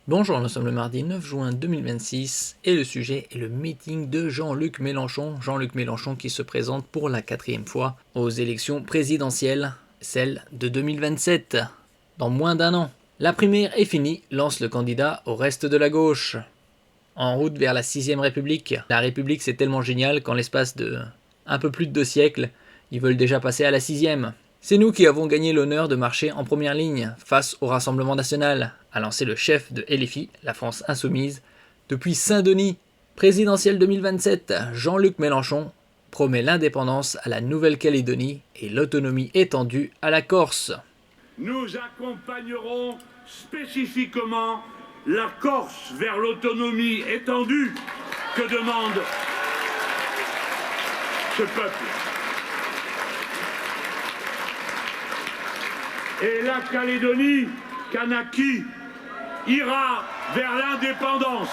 Bonjour, nous sommes le mardi 9 juin 2026 et le sujet est le meeting de Jean-Luc Mélenchon. Jean-Luc Mélenchon qui se présente pour la 4e fois aux élections présidentielles, celles de 2027, dans moins d'un an. La primaire est finie, lance le candidat au reste de la gauche. En route vers la 6ème République. La République c'est tellement génial qu'en l'espace de un peu plus de 2 siècles, ils veulent déjà passer à la 6ème. C'est nous qui avons gagné l'honneur de marcher en première ligne face au Rassemblement national, a lancé le chef de LFI, la France Insoumise, depuis Saint-Denis. Présidentielle 2027, Jean-Luc Mélenchon promet l'indépendance à la Nouvelle-Calédonie et l'autonomie étendue à la Corse. Nous accompagnerons spécifiquement la Corse vers l'autonomie étendue que demande ce peuple. Et la Calédonie, Kanaki, ira vers l'indépendance.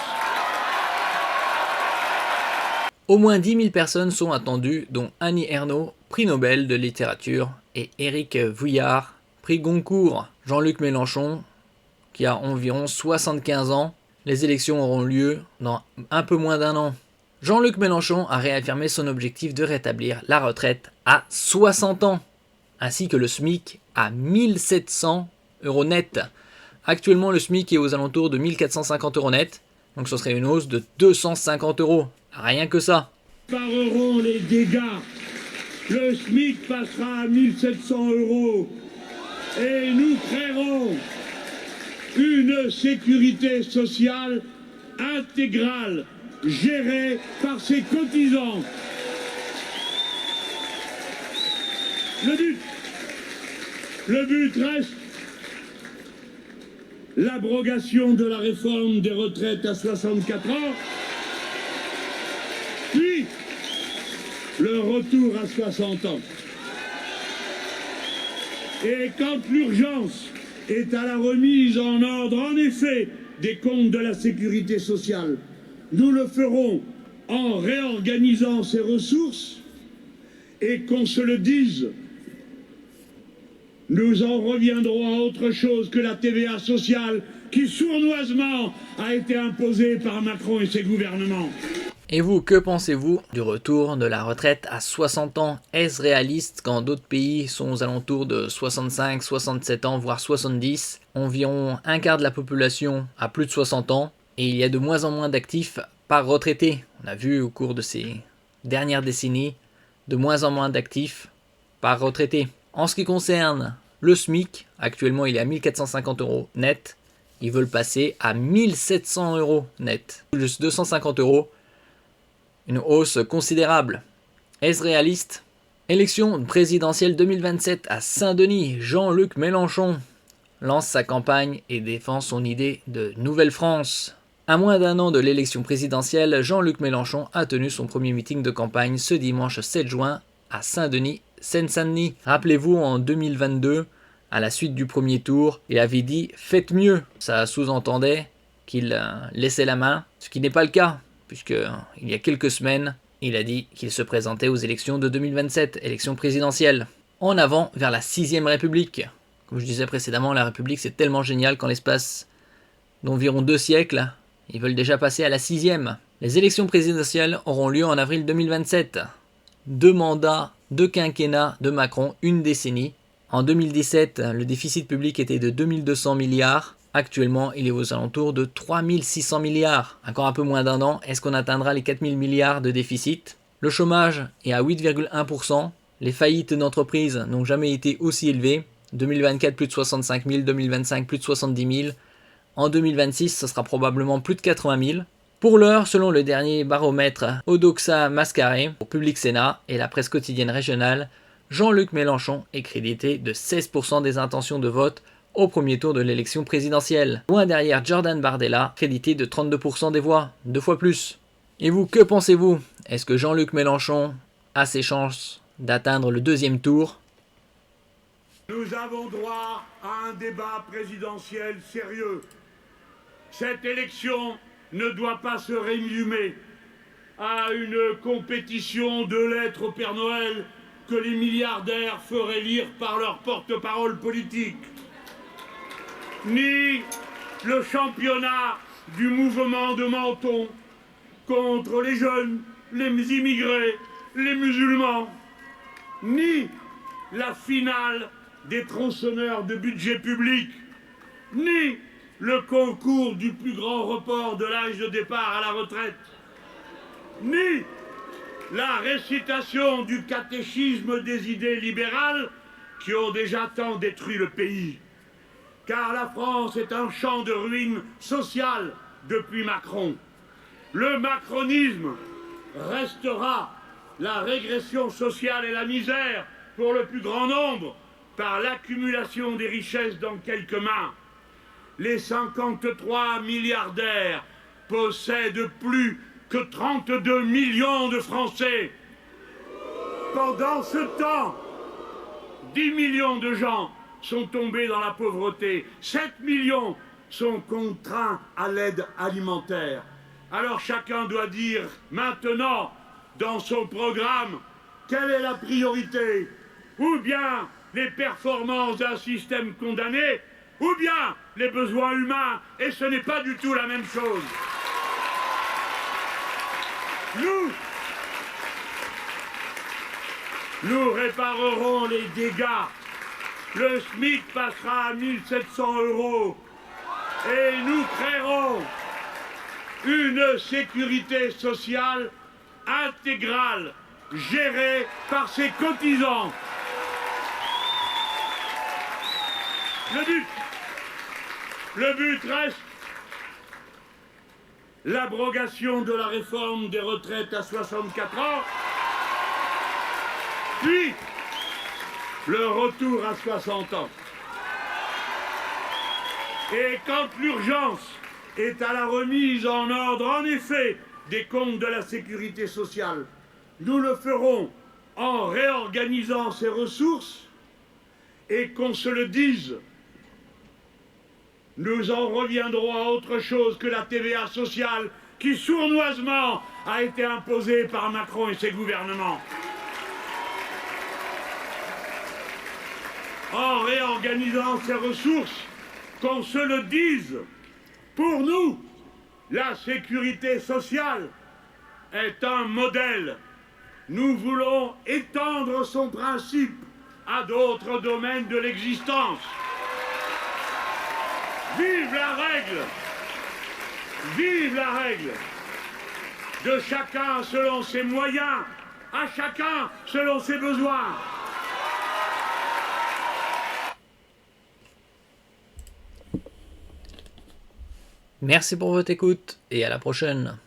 Au moins 10 000 personnes sont attendues, dont Annie Ernaux, prix Nobel de littérature, et Éric Vuillard, prix Goncourt. Jean-Luc Mélenchon, qui a environ 75 ans, les élections auront lieu dans un peu moins d'un an. Jean-Luc Mélenchon a réaffirmé son objectif de rétablir la retraite à 60 ans, ainsi que le SMIC à 1 700 € net. Actuellement, le SMIC est aux alentours de 1 450 € net, donc ce serait une hausse de 250 €. Rien que ça. Pareront les dégâts. Le SMIC passera à 1 700 € et nous créerons une sécurité sociale intégrale gérée par ses cotisants. Le but reste l'abrogation de la réforme des retraites à 64 ans, puis le retour à 60 ans. Et quand l'urgence est à la remise en ordre, en effet, des comptes de la sécurité sociale, nous le ferons en réorganisant ses ressources et qu'on se le dise, nous en reviendrons à autre chose que la TVA sociale qui sournoisement a été imposée par Macron et ses gouvernements. Et vous, que pensez-vous du retour de la retraite à 60 ans? Est-ce réaliste quand d'autres pays sont aux alentours de 65, 67 ans, voire 70? Environ un quart de la population a plus de 60 ans et il y a de moins en moins d'actifs par retraité. On a vu au cours de ces dernières décennies de moins en moins d'actifs par retraité. En ce qui concerne le SMIC, actuellement il est à 1 450 € net. Ils veulent passer à 1 700 € net. Juste 250 €. Une hausse considérable. Est-ce réaliste? Élection présidentielle 2027 à Saint-Denis, Jean-Luc Mélenchon lance sa campagne et défend son idée de Nouvelle-France. À moins d'un an de l'élection présidentielle, Jean-Luc Mélenchon a tenu son premier meeting de campagne ce dimanche 7 juin à Saint-Denis, Seine-Saint-Denis. Rappelez-vous, en 2022, à la suite du premier tour, il avait dit « faites mieux ». Ça sous-entendait qu'il laissait la main, ce qui n'est pas le cas, puisque il y a quelques semaines, il a dit qu'il se présentait aux élections de 2027, élections présidentielles. En avant vers la 6ème République. Comme je disais précédemment, la République c'est tellement génial qu'en l'espace d'environ 2 siècles, ils veulent déjà passer à la 6ème. Les élections présidentielles auront lieu en avril 2027. 2 mandats, 2 quinquennats de Macron, une décennie. En 2017, le déficit public était de 2200 milliards. Actuellement, il est aux alentours de 3600 milliards. Encore un peu moins d'un an, est-ce qu'on atteindra les 4000 milliards de déficit? Le chômage est à 8,1%. Les faillites d'entreprises n'ont jamais été aussi élevées. 2024, plus de 65 000. 2025, plus de 70 000. En 2026, ce sera probablement plus de 80 000. Pour l'heure, selon le dernier baromètre Odoxa Mascaré pour Public Sénat et la presse quotidienne régionale, Jean-Luc Mélenchon est crédité de 16% des intentions de vote au premier tour de l'élection présidentielle. Loin derrière Jordan Bardella, crédité de 32% des voix, 2 fois plus. Et vous, que pensez-vous? Est-ce que Jean-Luc Mélenchon a ses chances d'atteindre le 2e tour? Nous avons droit à un débat présidentiel sérieux. Cette élection ne doit pas se résumer à une compétition de lettres au Père Noël que les milliardaires feraient lire par leur porte-parole politique. Ni le championnat du mouvement de Menton contre les jeunes, les immigrés, les musulmans, ni la finale des tronçonneurs de budget public, ni le concours du plus grand report de l'âge de départ à la retraite, ni la récitation du catéchisme des idées libérales qui ont déjà tant détruit le pays. Car la France est un champ de ruines sociales depuis Macron. Le macronisme restera la régression sociale et la misère pour le plus grand nombre par l'accumulation des richesses dans quelques mains. Les 53 milliardaires possèdent plus que 32 millions de Français. Pendant ce temps, 10 millions de gens sont tombés dans la pauvreté. 7 millions sont contraints à l'aide alimentaire. Alors chacun doit dire maintenant, dans son programme, quelle est la priorité? Ou bien les performances d'un système condamné, ou bien les besoins humains, et ce n'est pas du tout la même chose. Nous réparerons les dégâts. Le SMIC passera à 1 700 € et nous créerons une sécurité sociale intégrale, gérée par ses cotisants. Le but reste l'abrogation de la réforme des retraites à 64 ans, puis le retour à 60 ans. Et quand l'urgence est à la remise en ordre, en effet, des comptes de la sécurité sociale, nous le ferons en réorganisant ses ressources et qu'on se le dise, nous en reviendrons à autre chose que la TVA sociale qui sournoisement a été imposée par Macron et ses gouvernements. En réorganisant ses ressources, qu'on se le dise, pour nous, la sécurité sociale est un modèle. Nous voulons étendre son principe à d'autres domaines de l'existence. Vive la règle! Vive la règle! De chacun selon ses moyens, à chacun selon ses besoins. Merci pour votre écoute et à la prochaine.